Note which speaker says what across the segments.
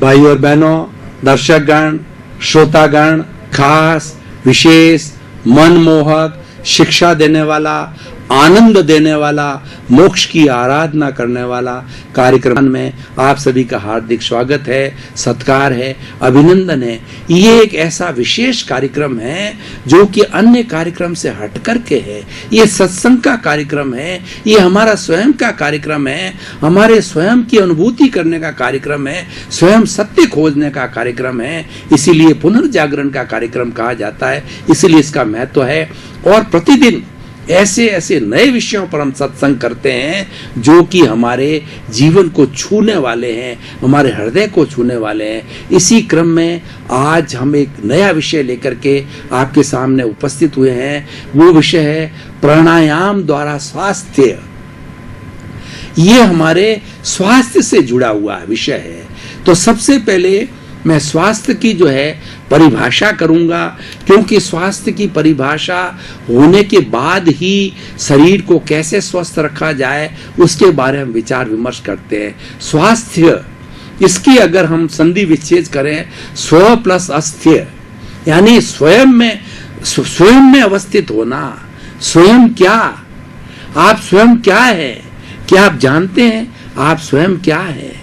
Speaker 1: भाई और बहनों, दर्शकगण, श्रोतागण, खास, विशेष, मनमोहक, शिक्षा देने वाला, आनंद देने वाला, मोक्ष की आराधना करने वाला कार्यक्रम में आप सभी का हार्दिक स्वागत है, सत्कार है, अभिनंदन है। ये एक ऐसा विशेष कार्यक्रम है जो कि अन्य कार्यक्रम से हट करके है। ये सत्संग का कार्यक्रम है, ये हमारा स्वयं का कार्यक्रम है, हमारे स्वयं की अनुभूति करने का कार्यक्रम है, स्वयं सत्य खोजने का कार्यक्रम है। इसीलिए पुनर्जागरण का कार्यक्रम कहा जाता है, इसीलिए इसका महत्व है। और प्रतिदिन ऐसे ऐसे नए विषयों पर हम सत्संग करते हैं जो कि हमारे जीवन को छूने वाले हैं, हमारे हृदय को छूने वाले हैं। इसी क्रम में आज हम एक नया विषय लेकर के आपके सामने उपस्थित हुए हैं। वो विषय है प्राणायाम द्वारा स्वास्थ्य। ये हमारे स्वास्थ्य से जुड़ा हुआ विषय है। तो सबसे पहले मैं स्वास्थ्य की जो है परिभाषा करूंगा, क्योंकि स्वास्थ्य की परिभाषा होने के बाद ही शरीर को कैसे स्वस्थ रखा जाए उसके बारे में विचार विमर्श करते हैं। स्वास्थ्य, इसकी अगर हम संधि विच्छेद करें, स्व प्लस अस्त्य, यानी स्वयं में अवस्थित होना। स्वयं क्या? आप स्वयं क्या है? क्या आप जानते हैं आप स्वयं क्या है?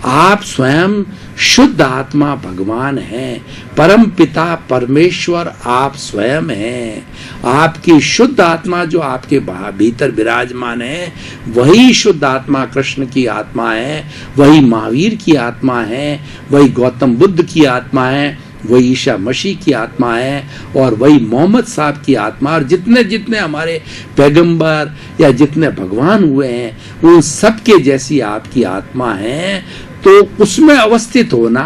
Speaker 1: आप स्वयं शुद्ध आत्मा भगवान हैं, परम पिता परमेश्वर आप स्वयं हैं। आपकी शुद्ध आत्मा जो आपके भीतर विराजमान है, वही शुद्ध आत्मा कृष्ण की आत्मा है, वही महावीर की आत्मा है, वही गौतम बुद्ध की आत्मा है, वही ईसा मसीह की आत्मा है, और वही मोहम्मद साहब की आत्मा। और जितने जितने हमारे पैगंबर या जितने भगवान हुए हैं, उन सब के जैसी आपकी आत्मा है। तो उसमें अवस्थित होना,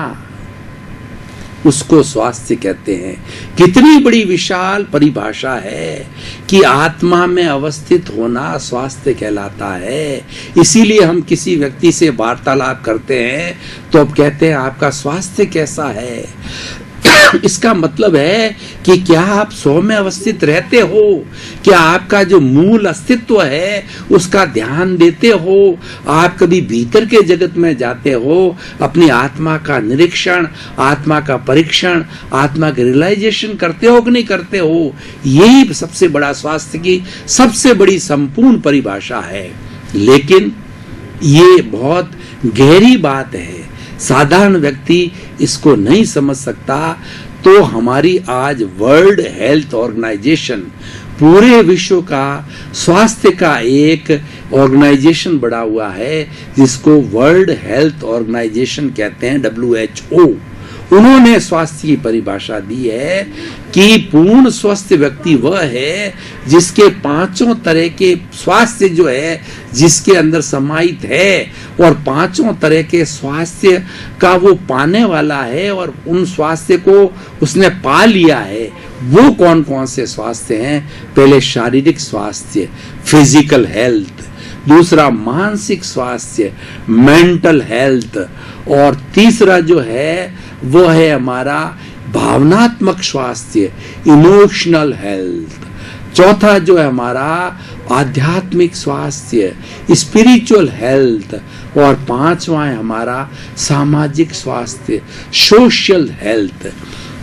Speaker 1: उसको स्वास्थ्य कहते हैं। कितनी बड़ी विशाल परिभाषा है कि आत्मा में अवस्थित होना स्वास्थ्य कहलाता है। इसीलिए हम किसी व्यक्ति से वार्तालाप करते हैं तो अब कहते हैं आपका स्वास्थ्य कैसा है। इसका मतलब है कि क्या आप स्व में अवस्थित रहते हो, क्या आपका जो मूल अस्तित्व है उसका ध्यान देते हो, आप कभी भीतर के जगत में जाते हो, अपनी आत्मा का निरीक्षण, आत्मा का परीक्षण, आत्मा का रियलाइजेशन करते हो कि नहीं करते हो। यही सबसे बड़ा स्वास्थ्य की सबसे बड़ी संपूर्ण परिभाषा है। लेकिन ये बहुत गहरी बात है, साधारण व्यक्ति इसको नहीं समझ सकता। तो हमारी आज वर्ल्ड हेल्थ ऑर्गेनाइजेशन पूरे विश्व का स्वास्थ्य का एक ऑर्गेनाइजेशन बड़ा हुआ है, जिसको वर्ल्ड हेल्थ ऑर्गेनाइजेशन कहते हैं, WHO। उन्होंने स्वास्थ्य की परिभाषा दी है कि पूर्ण स्वस्थ व्यक्ति वह है जिसके पांचों तरह के स्वास्थ्य जो है जिसके अंदर समाहित है, और पांचों तरह के स्वास्थ्य का वो पाने वाला है और उन स्वास्थ्य को उसने पा लिया है। वो कौन कौन से स्वास्थ्य हैं? पहले शारीरिक स्वास्थ्य, फिजिकल हेल्थ, दूसरा मानसिक स्वास्थ्य, मेंटल हेल्थ, और तीसरा जो है वो है हमारा भावनात्मक स्वास्थ्य, इमोशनल हेल्थ। चौथा जो है हमारा आध्यात्मिक स्वास्थ्य, स्पिरिचुअल हेल्थ, और पांचवा है हमारा सामाजिक स्वास्थ्य, सोशल हेल्थ।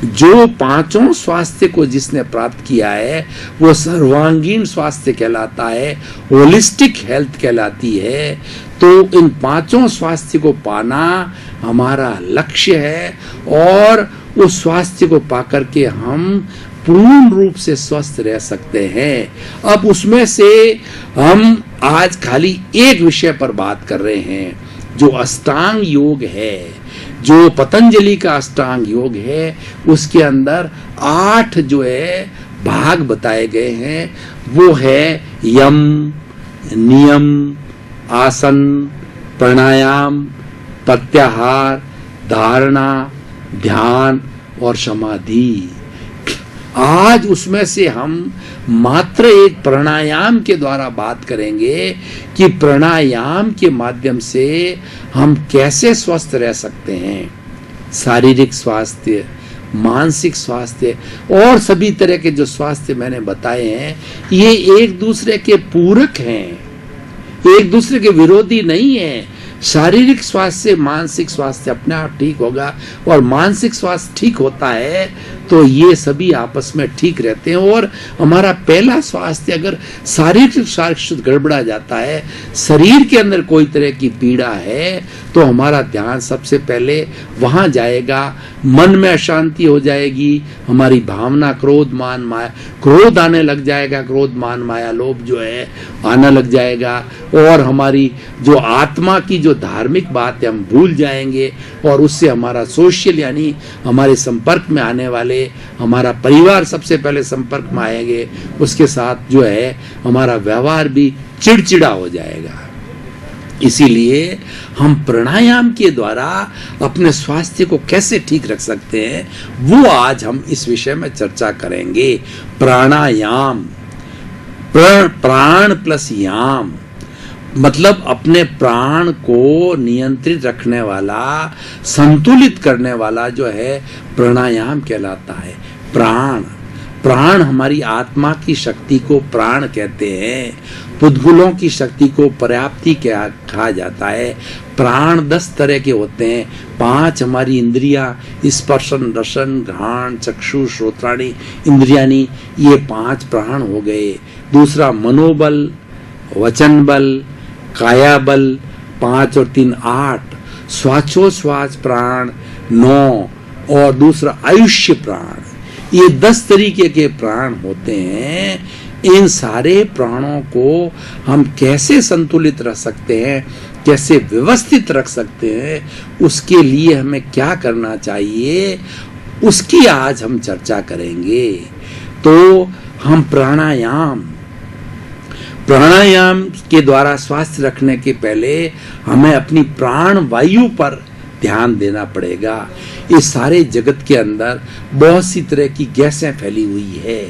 Speaker 1: जो पांचों स्वास्थ्य को जिसने प्राप्त किया है वो सर्वांगीण स्वास्थ्य कहलाता है, होलिस्टिक हेल्थ कहलाती है। तो इन पांचों स्वास्थ्य को पाना हमारा लक्ष्य है, और उस स्वास्थ्य को पाकर के हम पूर्ण रूप से स्वस्थ रह सकते हैं। अब उसमें से हम आज खाली एक विषय पर बात कर रहे हैं, जो अष्टांग योग है, जो पतंजलि का अष्टांग योग है। उसके अंदर 8 जो है भाग बताए गए हैं। वो है यम, नियम, आसन, प्राणायाम, प्रत्याहार, धारणा, ध्यान और समाधि। आज उसमें से हम मात्र एक प्राणायाम के द्वारा बात करेंगे कि प्राणायाम के माध्यम से हम कैसे स्वस्थ रह सकते हैं। शारीरिक स्वास्थ्य, मानसिक स्वास्थ्य और सभी तरह के जो स्वास्थ्य मैंने बताए हैं, ये एक दूसरे के पूरक हैं, एक दूसरे के विरोधी नहीं है। शारीरिक स्वास्थ्य से मानसिक स्वास्थ्य अपने आप ठीक होगा, और मानसिक स्वास्थ्य ठीक होता है तो ये सभी आपस में ठीक रहते हैं। और हमारा पहला स्वास्थ्य अगर शारीरिक स्वास्थ्य गड़बड़ा जाता है, शरीर के अंदर कोई तरह की पीड़ा है, तो हमारा ध्यान सबसे पहले वहां जाएगा, मन में अशांति हो जाएगी, हमारी भावना क्रोध मान माया, क्रोध आने लग जाएगा, क्रोध मान माया लोभ जो है आना लग जाएगा, और हमारी जो आत्मा की जो धार्मिक बात है हम भूल जाएंगे, और उससे हमारा सोशल यानी हमारे संपर्क में आने वाले हमारा परिवार सबसे पहले संपर्क में आएंगे, उसके साथ जो है हमारा व्यवहार भी चिड़चिड़ा हो जाएगा। इसीलिए हम प्राणायाम के द्वारा अपने स्वास्थ्य को कैसे ठीक रख सकते हैं, वो आज हम इस विषय में चर्चा करेंगे। प्राणायाम, प्राण प्लस याम मतलब अपने प्राण को नियंत्रित रखने वाला, संतुलित करने वाला जो है प्राणायाम कहलाता है। प्राण, प्राण हमारी आत्मा की शक्ति को प्राण कहते हैं। पुद्गुलों की शक्ति को पर्याप्ति कहा जाता है। प्राण 10 तरह के होते हैं। 5 हमारी इंद्रियां, स्पर्शन रसन घ्राण चक्षु श्रोत्राणी इंद्रियानी, ये 5 प्राण हो गए। दूसरा मनोबल, वचन बल, काया बल 5 और 3 8, श्वासोश्वास प्राण 9, और दूसरा आयुष्य प्राण। ये 10 तरीके के प्राण होते हैं। इन सारे प्राणों को हम कैसे संतुलित रख सकते हैं, कैसे व्यवस्थित रख सकते हैं, उसके लिए हमें क्या करना चाहिए, उसकी आज हम चर्चा करेंगे। तो हम प्राणायाम के द्वारा स्वास्थ्य रखने के पहले हमें अपनी प्राण वायु पर ध्यान देना पड़ेगा। इस सारे जगत के अंदर बहुत सी तरह की गैसें फैली हुई है।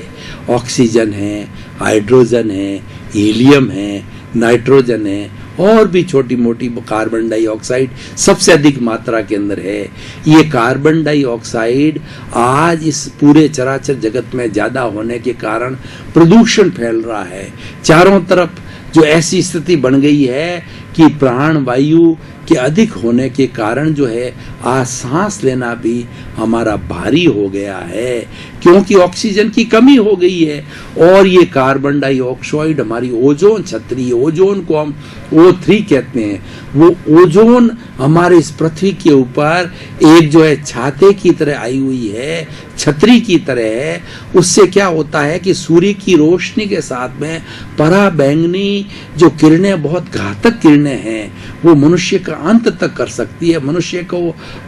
Speaker 1: ऑक्सीजन है, हाइड्रोजन है, हीलियम है, नाइट्रोजन है, और भी छोटी मोटी कार्बन डाइऑक्साइड सबसे अधिक मात्रा के अंदर है। ये कार्बन डाइऑक्साइड आज इस पूरे चराचर जगत में ज्यादा होने के कारण प्रदूषण फैल रहा है। चारों तरफ जो ऐसी स्थिति बन गई है कि प्राण वायु के अधिक होने के कारण जो है आज सांस लेना भी हमारा भारी हो गया है, क्योंकि ऑक्सीजन की कमी हो गई है। और ये कार्बन डाइऑक्साइड हमारी ओजोन छतरी, ओजोन को हम O3 कहते हैं, वो ओजोन हमारे इस पृथ्वी के ऊपर एक जो है छाते की तरह आई हुई है, छतरी की तरह है। उससे क्या होता है कि सूर्य की रोशनी के साथ में पराबैंगनी जो किरणें, बहुत घातक किरणें हैं, वो मनुष्य का अंत तक कर सकती है, मनुष्य को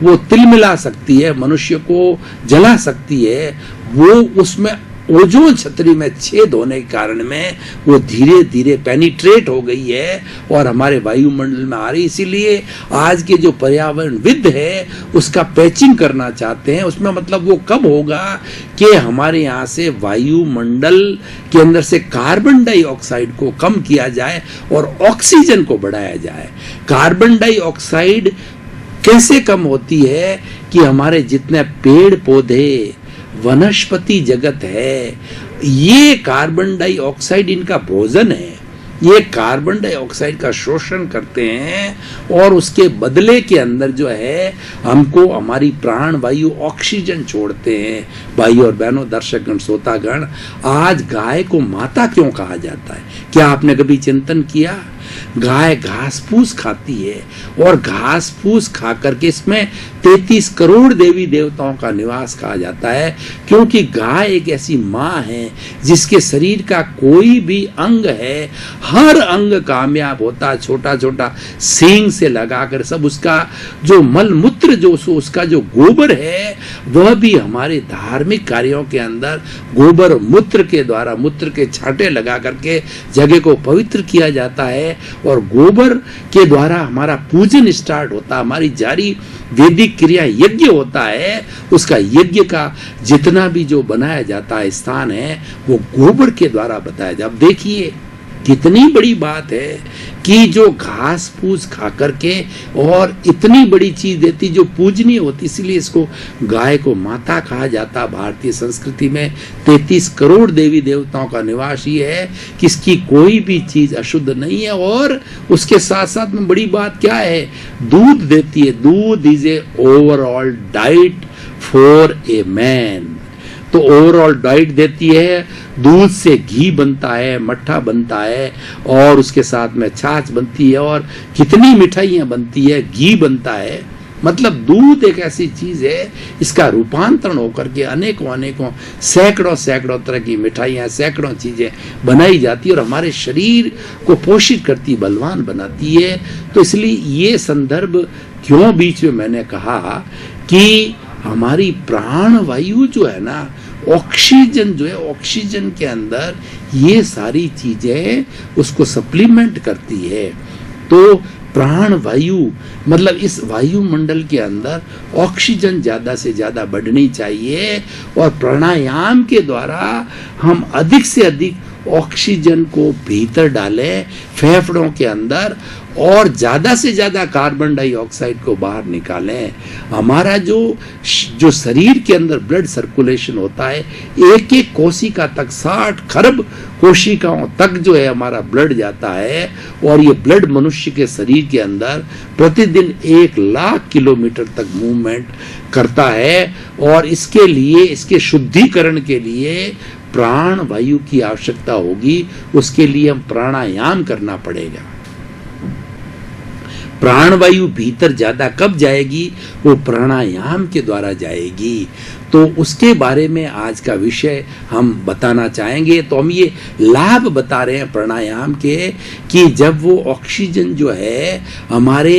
Speaker 1: वो तिलमिला सकती है, मनुष्य को जला सकती है। वो उसमें ओजोन छतरी में छेद होने के कारण में वो धीरे धीरे पेनिट्रेट हो गई है और हमारे वायुमंडल में आ रही। इसीलिए आज के जो पर्यावरणविद है उसका पैचिंग करना चाहते हैं। उसमें मतलब वो कब होगा कि हमारे यहाँ से वायुमंडल के अंदर से कार्बन डाइऑक्साइड को कम किया जाए और ऑक्सीजन को बढ़ाया जाए। कार्बन डाइऑक्साइड कैसे कम होती है कि हमारे जितने पेड़ पौधे वनस्पति जगत है, ये कार्बन डाइऑक्साइड इनका भोजन है। ये कार्बन डाइऑक्साइड का शोषण करते हैं और उसके बदले के अंदर जो है हमको हमारी प्राण वायु ऑक्सीजन छोड़ते हैं। भाई और बहनों, दर्शकगण, श्रोतागण, आज गाय को माता क्यों कहा जाता है? क्या आपने कभी चिंतन किया? गाय घास फूस खाती है और घास फूस खा करके इसमें 33 करोड़ देवी देवताओं का निवास कहा जाता है, क्योंकि गाय एक ऐसी माँ है जिसके शरीर का कोई भी अंग है, हर अंग कामयाब होता है। छोटा छोटा सींग से लगाकर सब उसका जो मल मूत्र, जो उसका जो गोबर है, वह भी हमारे धार्मिक कार्यों के अंदर गोबर मूत्र के द्वारा, मूत्र के छांटे लगा करके जगह को पवित्र किया जाता है और गोबर के द्वारा हमारा पूजन स्टार्ट होता है। हमारी जारी वैदिक क्रिया यज्ञ होता है, उसका यज्ञ का जितना भी जो बनाया जाता है स्थान है वो गोबर के द्वारा बताया जाता है। अब देखिए कितनी बड़ी बात है कि जो घास फूस खा करके और इतनी बड़ी चीज देती जो पूजनीय होती, इसीलिए इसको गाय को माता कहा जाता। भारतीय संस्कृति में 33 करोड़ देवी देवताओं का निवास ये है कि इसकी कोई भी चीज अशुद्ध नहीं है। और उसके साथ साथ में बड़ी बात क्या है, दूध देती है। दूध is a overall diet for a man. तो ओवरऑल डाइट देती है। दूध से घी बनता है, मट्ठा बनता है, और उसके साथ में छाछ बनती है, और कितनी मिठाइयाँ बनती है, घी बनता है। मतलब दूध एक ऐसी चीज है, इसका रूपांतरण होकर के अनेकों अनेकों सैकड़ों सैकड़ों तरह की मिठाइयाँ, सैकड़ों चीजें बनाई जाती है और हमारे शरीर को पोषित करती, बलवान बनाती है। तो इसलिए ये संदर्भ क्यों बीच में मैंने कहा कि हमारी प्राण वायु जो है ना, ऑक्सीजन जो है, ऑक्सीजन के अंदर ये सारी चीजें उसको सप्लीमेंट करती है। तो प्राण वायु मतलब इस वायुमंडल के अंदर ऑक्सीजन ज्यादा से ज्यादा बढ़नी चाहिए, और प्राणायाम के द्वारा हम अधिक से अधिक ऑक्सीजन को भीतर डालें फेफड़ों के अंदर, और ज्यादा से ज्यादा कार्बन डाइऑक्साइड को बाहर निकालें। हमारा जो शरीर के अंदर ब्लड सर्कुलेशन होता है, एक एक कोशिका तक 60 खरब कोशिकाओं तक जो है हमारा ब्लड जाता है, और ये ब्लड मनुष्य के शरीर के अंदर प्रतिदिन 1 लाख किलोमीटर तक मूवमेंट करता है। और इसके लिए, इसके शुद्धिकरण के लिए प्राण वायु की आवश्यकता होगी। उसके लिए हम प्राणायाम करना पड़ेगा। प्राणवायु भीतर ज्यादा कब जाएगी, वो प्राणायाम के द्वारा जाएगी। तो उसके बारे में आज का विषय हम बताना चाहेंगे। तो हम ये लाभ बता रहे हैं प्राणायाम के कि जब वो ऑक्सीजन जो है हमारे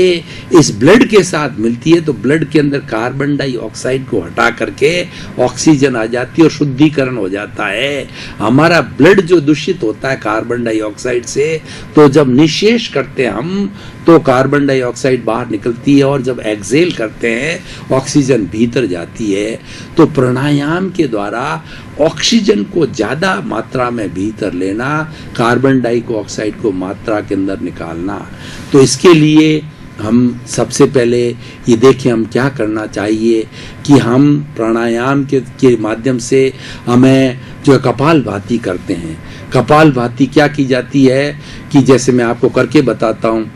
Speaker 1: इस ब्लड के साथ मिलती है, तो ब्लड के अंदर कार्बन डाइऑक्साइड को हटा करके ऑक्सीजन आ जाती है और शुद्धिकरण हो जाता है। हमारा ब्लड जो दूषित होता है कार्बन डाइऑक्साइड से, तो जब निःशेष करते हैं हम, तो कार्बन डाइऑक्साइड बाहर निकलती है, और जब एक्सेल करते हैं ऑक्सीजन भीतर जाती है। तो प्राणायाम के द्वारा ऑक्सीजन को ज्यादा मात्रा में भीतर लेना, कार्बन डाइऑक्साइड को मात्रा के अंदर निकालना। तो इसके लिए हम सबसे पहले ये देखें हम क्या करना चाहिए कि हम प्राणायाम के माध्यम से हमें जो कपालभाति करते हैं। कपालभाति क्या की जाती है कि जैसे मैं आपको करके बताता हूँ।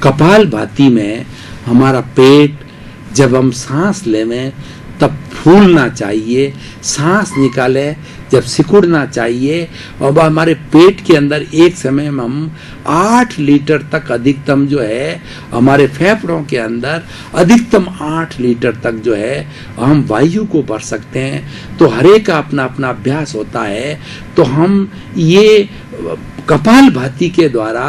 Speaker 1: कपालभाति में हमारा पेट जब हम सांस लेवें तब फूलना चाहिए, सांस निकालें जब सिकुड़ना चाहिए, और हमारे पेट के अंदर एक समय में हम 8 लीटर तक अधिकतम जो है, हमारे फेफड़ों के अंदर अधिकतम 8 लीटर तक जो है हम वायु को भर सकते हैं। तो हर एक का अपना अपना अभ्यास होता है। तो हम ये कपालभाति के द्वारा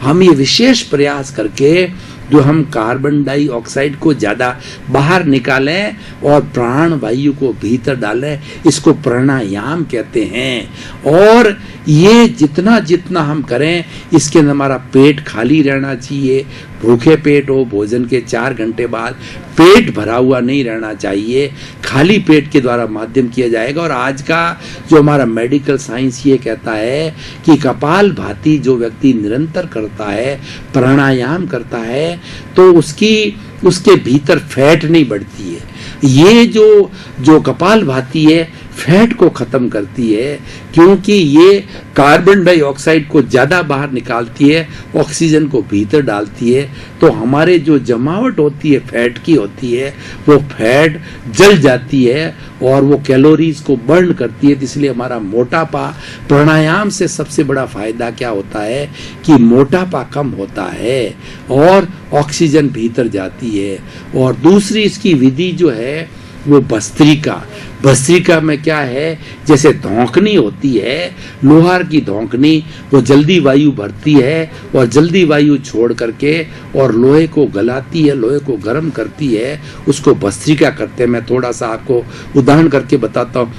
Speaker 1: हम ये विशेष प्रयास करके जो हम कार्बन डाइऑक्साइड को ज़्यादा बाहर निकालें और प्राण वायु को भीतर डालें, इसको प्राणायाम कहते हैं। और ये जितना जितना हम करें, इसके अंदर हमारा पेट खाली रहना चाहिए। भूखे पेट हो, भोजन के 4 घंटे बाद पेट भरा हुआ नहीं रहना चाहिए, खाली पेट के द्वारा माध्यम किया जाएगा। और आज का जो हमारा मेडिकल साइंस ये कहता है कि कपालभाति जो व्यक्ति निरंतर करता है, प्राणायाम करता है, तो उसके भीतर फैट नहीं बढ़ती है। ये जो कपालभाति है फैट को खत्म करती है, क्योंकि ये कार्बन डाइऑक्साइड को ज्यादा बाहर निकालती है, ऑक्सीजन को भीतर डालती है। तो हमारे जो जमावट होती है फैट की होती है, वो फैट जल जाती है और वो कैलोरीज को बर्न करती है। इसलिए हमारा मोटापा, प्राणायाम से सबसे बड़ा फायदा क्या होता है कि मोटापा कम होता है और ऑक्सीजन भीतर जाती है। और दूसरी इसकी विधि जो है वो भस्त्रिका में क्या है, जैसे धौंकनी होती है, लोहार की धौंकनी, वो जल्दी वायु भरती है और जल्दी वायु छोड़ करके और लोहे को गलाती है, लोहे को गर्म करती है, उसको भस्त्रिका करते हैं। मैं थोड़ा सा आपको उदाहरण करके बताता हूँ।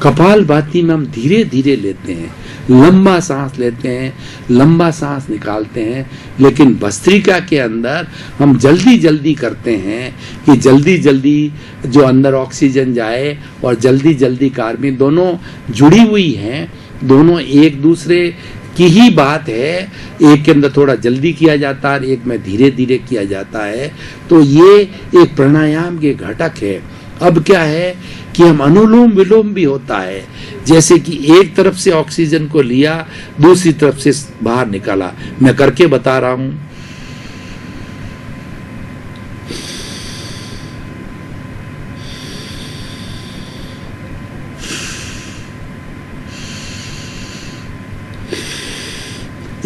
Speaker 1: कपालभाति में हम धीरे धीरे लेते हैं, लंबा सांस लेते हैं, लंबा सांस निकालते हैं। लेकिन भस्त्रिका के अंदर हम जल्दी जल्दी करते हैं कि जल्दी जल्दी जो अंदर ऑक्सीजन जाए और जल्दी जल्दी कार्बन, दोनों जुड़ी हुई हैं, दोनों एक दूसरे की ही बात है। एक के अंदर थोड़ा जल्दी किया जाता है, एक में धीरे धीरे किया जाता है। तो ये एक प्राणायाम के घटक है। अब क्या है कि हम अनुलोम विलोम भी होता है, जैसे कि एक तरफ से ऑक्सीजन को लिया, दूसरी तरफ से बाहर निकाला। मैं करके बता रहा हूं।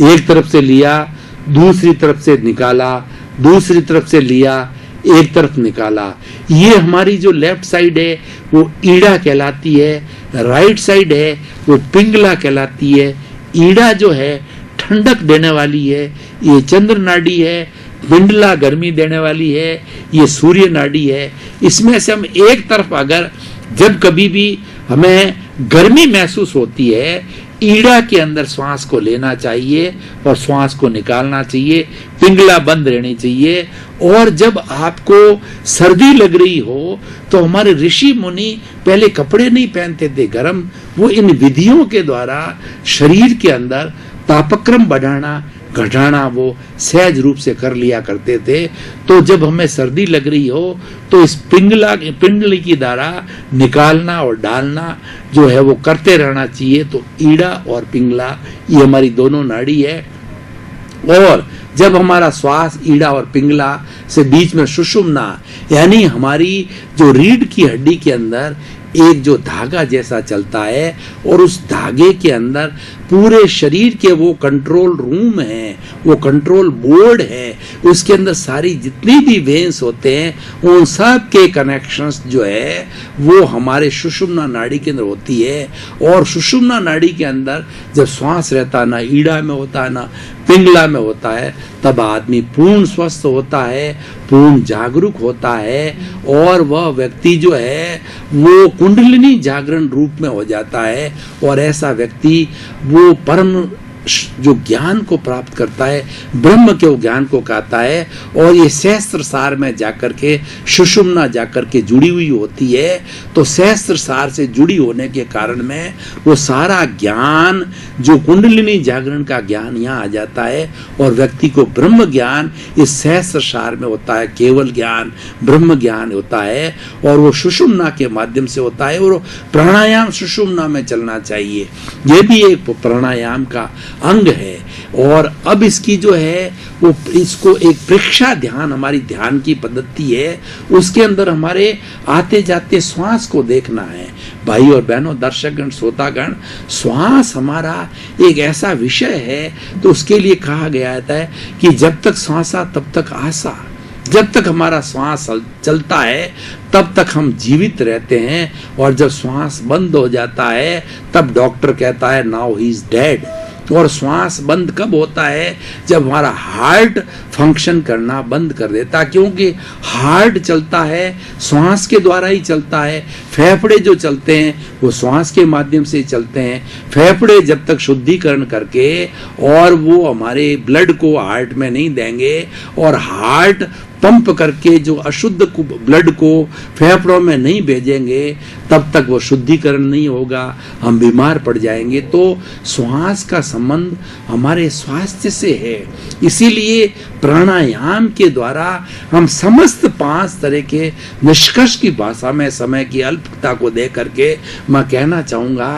Speaker 1: एक तरफ से लिया, दूसरी तरफ से निकाला, दूसरी तरफ से लिया, एक तरफ निकाला। ये हमारी जो लेफ्ट साइड है वो ईड़ा कहलाती है, राइट साइड है वो पिंगला कहलाती है। ईड़ा जो है ठंडक देने वाली है, ये चंद्र नाड़ी है। पिंडला गर्मी देने वाली है, ये सूर्य नाड़ी है। इसमें से हम एक तरफ अगर जब कभी भी हमें गर्मी महसूस होती है, ईड़ा के अंदर श्वास को लेना चाहिए और श्वास को निकालना चाहिए, पिंगला बंद रहनी चाहिए। और जब आपको सर्दी लग रही हो तो हमारे ऋषि मुनि पहले कपड़े नहीं पहनते थे गरम, वो इन विधियों के द्वारा शरीर के अंदर तापक्रम बढ़ाना घटाना वो सहज रूप से कर लिया करते थे। तो जब हमें सर्दी लग रही हो तो इस पिंडली की द्वारा निकालना और डालना जो है वो करते रहना चाहिए। तो ईड़ा और पिंगला ये हमारी दोनों नाड़ी है। और जब हमारा श्वास ईड़ा और पिंगला से बीच में सुषुम्ना, यानी हमारी जो रीढ़ की हड्डी के अंदर एक जो धागा जैसा चलता है और उस धागे के अंदर पूरे शरीर के वो कंट्रोल रूम है, वो कंट्रोल बोर्ड है, उसके अंदर सारी जितनी भी वेन्स होते हैं उन सब के कनेक्शंस जो है वो हमारे सुषुम्ना नाड़ी के अंदर होती है। और सुषुम्ना नाड़ी के अंदर जब श्वास रहता है, ना ईड़ा में होता है ना पिंगला में होता है, तब आदमी पूर्ण स्वस्थ होता है, पूर्ण जागरूक होता है और वह व्यक्ति जो है वो कुंडलिनी जागरण रूप में हो जाता है। और ऐसा व्यक्ति वो परम जो ज्ञान को प्राप्त करता है, ब्रह्म के वो ज्ञान को कहता है। और ये सहस्त्र सार में जाकर के सुषुम्ना जाकर के जुड़ी हुई होती है। तो सहस्त्र सार से जुड़ी होने के कारण में वो सारा ज्ञान जो कुंडलिनी जागरण का ज्ञान यहाँ आ जाता है और व्यक्ति को ब्रह्म ज्ञान इस सहस्त्र सार में होता है, केवल ज्ञान ब्रह्म ज्ञान होता है। और वो सुषुम्ना के माध्यम से होता है। और प्राणायाम सुषुम्ना में चलना चाहिए, ये भी एक प्राणायाम का अंग है। और अब इसकी जो है वो इसको एक प्रेक्षा ध्यान, हमारी ध्यान की पद्धति है, उसके अंदर हमारे आते जाते श्वास को देखना है। भाई और बहनों, दर्शकगण, श्रोतागण, श्वास हमारा एक ऐसा विषय है तो उसके लिए कहा गया है कि जब तक श्वासा तब तक आशा। जब तक हमारा श्वास चलता है तब तक हम जीवित रहते हैं। और जब श्वास बंद हो जाता है तब डॉक्टर कहता है नाउ ही इज डेड। और श्वास बंद कब होता है? जब हमारा हार्ट फंक्शन करना बंद कर देता, क्योंकि हार्ट चलता है श्वास के द्वारा ही चलता है। फेफड़े जो चलते हैं वो श्वास के माध्यम से चलते हैं। फेफड़े जब तक शुद्धिकरण करके और वो हमारे ब्लड को हार्ट में नहीं देंगे और हार्ट पंप करके जो अशुद्ध ब्लड को फेफड़ों में नहीं भेजेंगे, तब तक वो शुद्धिकरण नहीं होगा, हम बीमार पड़ जाएंगे। तो श्वास का संबंध हमारे स्वास्थ्य से है। इसीलिए प्राणायाम के द्वारा हम समस्त 5 तरह के निष्कर्ष की भाषा में समय की अल्पता को दे करके मैं कहना चाहूँगा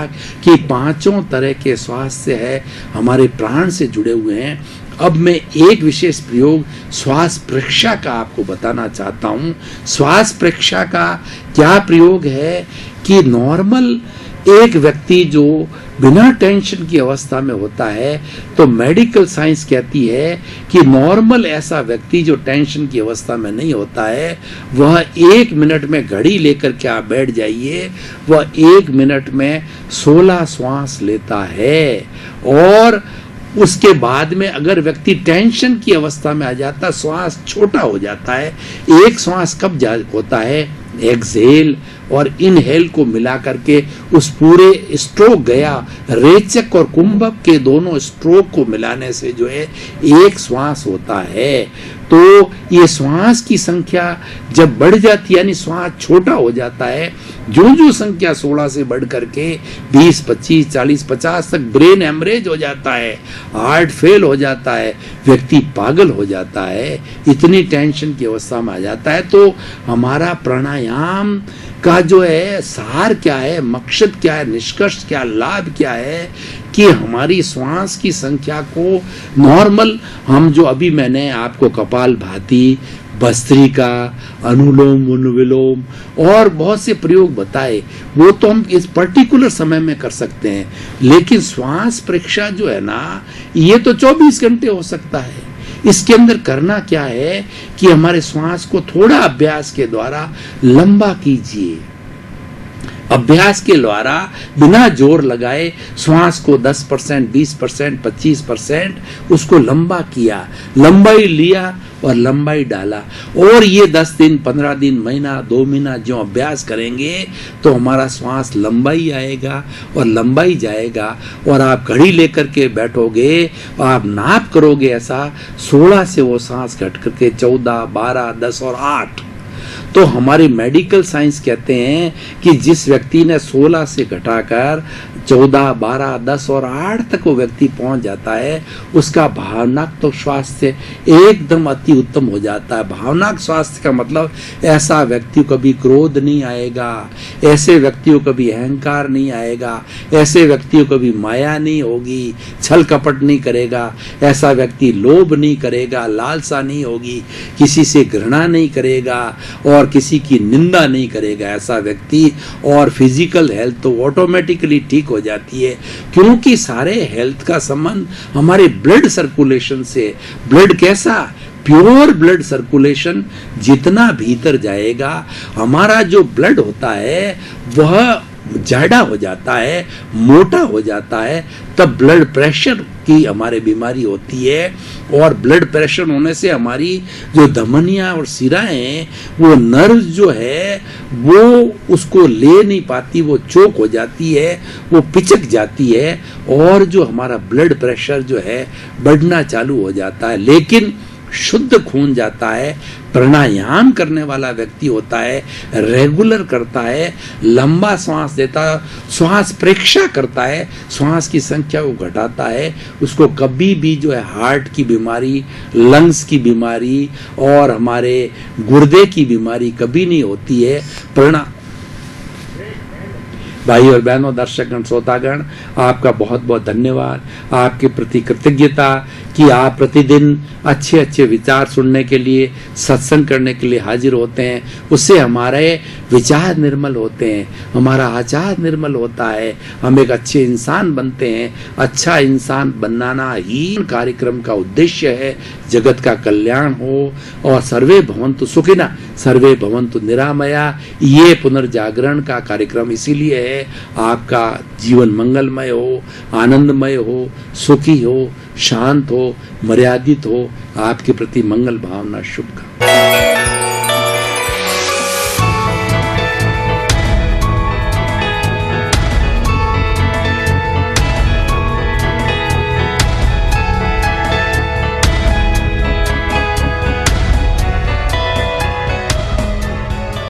Speaker 1: कि 5 तरह के स्वास्थ्य है हमारे प्राण से जुड़े हुए हैं। अब मैं एक विशेष प्रयोग श्वास प्रेक्षा का आपको बताना चाहता हूँ। श्वास प्रेक्षा का क्या प्रयोग है कि नॉर्मल एक व्यक्ति जो बिना टेंशन की अवस्था में होता है, तो मेडिकल साइंस कहती है कि नॉर्मल ऐसा व्यक्ति जो टेंशन की अवस्था में नहीं होता है, वह 1 मिनट में घड़ी लेकर के आप बैठ जाइए, वह 1 मिनट में 16 श्वास लेता है। और उसके बाद में अगर व्यक्ति टेंशन की अवस्था में आ जाता है, श्वास छोटा हो जाता है। एक श्वास कब होता है? एक्सहेल और इनहेल को मिला करके उस पूरे स्ट्रोक गया, रेचक और कुंभक के दोनों स्ट्रोक को मिलाने से जो है एक श्वास होता है। तो ये श्वास की संख्या जब बढ़ जाती है, यानी श्वास छोटा हो जाता है, जो संख्या 16 से बढ़ करके 20, 25, 40, 50 तक ब्रेन हेमरेज हो जाता है, हार्ट फेल हो जाता है, व्यक्ति पागल हो जाता है, इतनी टेंशन की अवस्था में आ जाता है। तो हमारा प्राणायाम का जो है सार क्या है, मकसद क्या है, निष्कर्ष क्या, लाभ क्या है कि हमारी श्वास की संख्या को नॉर्मल, हम जो अभी मैंने आपको कपालभाति, भस्त्रिका, अनुलोम विलोम और बहुत से प्रयोग बताए, वो तो हम इस पर्टिकुलर समय में कर सकते हैं, लेकिन श्वास परीक्षा जो है ना, ये तो 24 घंटे हो सकता है। इसके अंदर करना क्या है कि हमारे श्वास को थोड़ा अभ्यास के द्वारा लंबा कीजिए। अभ्यास के द्वारा बिना जोर लगाए श्वास को 10%, 20%, 25% उसको लंबा किया, लंबाई लिया और लंबाई डाला, और ये 10 दिन, 15 दिन, महीना, 2 महीना जो अभ्यास करेंगे तो हमारा श्वास लंबाई आएगा और लंबाई जाएगा। और आप घड़ी लेकर के बैठोगे, आप नाप करोगे ऐसा, 16 से वो सांस घट करके 14, 12, 10 और 8। तो हमारी मेडिकल साइंस कहते हैं कि जिस व्यक्ति ने 16 से घटाकर 14, 12, 10 और 8 तक वो व्यक्ति पहुंच जाता है, उसका भावनात्मक स्वास्थ्य एकदम अति उत्तम हो जाता है। भावनात्मक स्वास्थ्य का मतलब ऐसा व्यक्ति को कभी क्रोध नहीं आएगा, ऐसे व्यक्तियों को कभी अहंकार नहीं आएगा, ऐसे व्यक्तियों को कभी माया नहीं होगी, छल कपट नहीं करेगा, ऐसा व्यक्ति लोभ नहीं करेगा, लालसा नहीं होगी, किसी से घृणा नहीं करेगा और किसी की निंदा नहीं करेगा ऐसा व्यक्ति। और फिजिकल हेल्थ तो ऑटोमेटिकली ठीक हो जाती है, क्योंकि सारे हेल्थ का संबंध हमारे ब्लड सर्कुलेशन से। ब्लड कैसा? प्योर ब्लड सर्कुलेशन जितना भीतर जाएगा, हमारा जो ब्लड होता है वह जाड़ा हो जाता है, मोटा हो जाता है, तब ब्लड प्रेशर की हमारे बीमारी होती है। और ब्लड प्रेशर होने से हमारी जो धमनियां और सिराएं हैं, वो नर्व जो है वो उसको ले नहीं पाती, वो चोक हो जाती है, वो पिचक जाती है, और जो हमारा ब्लड प्रेशर जो है बढ़ना चालू हो जाता है। लेकिन शुद्ध खून जाता है, प्राणायाम करने वाला व्यक्ति होता है, रेगुलर करता है, लंबा श्वास देता है, श्वास परीक्षा करता है, श्वास की संख्या को घटाता है, उसको कभी भी जो है हार्ट की बीमारी, लंग्स की बीमारी और हमारे गुर्दे की बीमारी कभी नहीं होती है। भाई और बहनों, दर्शकगण, श्रोतागण, आपका बहुत बहुत धन्यवाद, आपके प्रति कृतज्ञता कि आप प्रतिदिन अच्छे अच्छे विचार सुनने के लिए, सत्संग करने के लिए हाजिर होते हैं। उससे हमारे विचार निर्मल होते हैं, हमारा आचार निर्मल होता है, हम एक अच्छे इंसान बनते हैं। अच्छा इंसान बनाना ही कार्यक्रम का उद्देश्य है। जगत का कल्याण हो और सर्वे भवन्तु सुखिनः, सर्वे भवन्तु निरामया, ये पुनर्जागरण का कार्यक्रम इसीलिए है, आपका जीवन मंगलमय हो, आनंदमय हो, सुखी हो, शांत हो, मर्यादित हो। आपके प्रति मंगल भावना, शुभकामनाएं।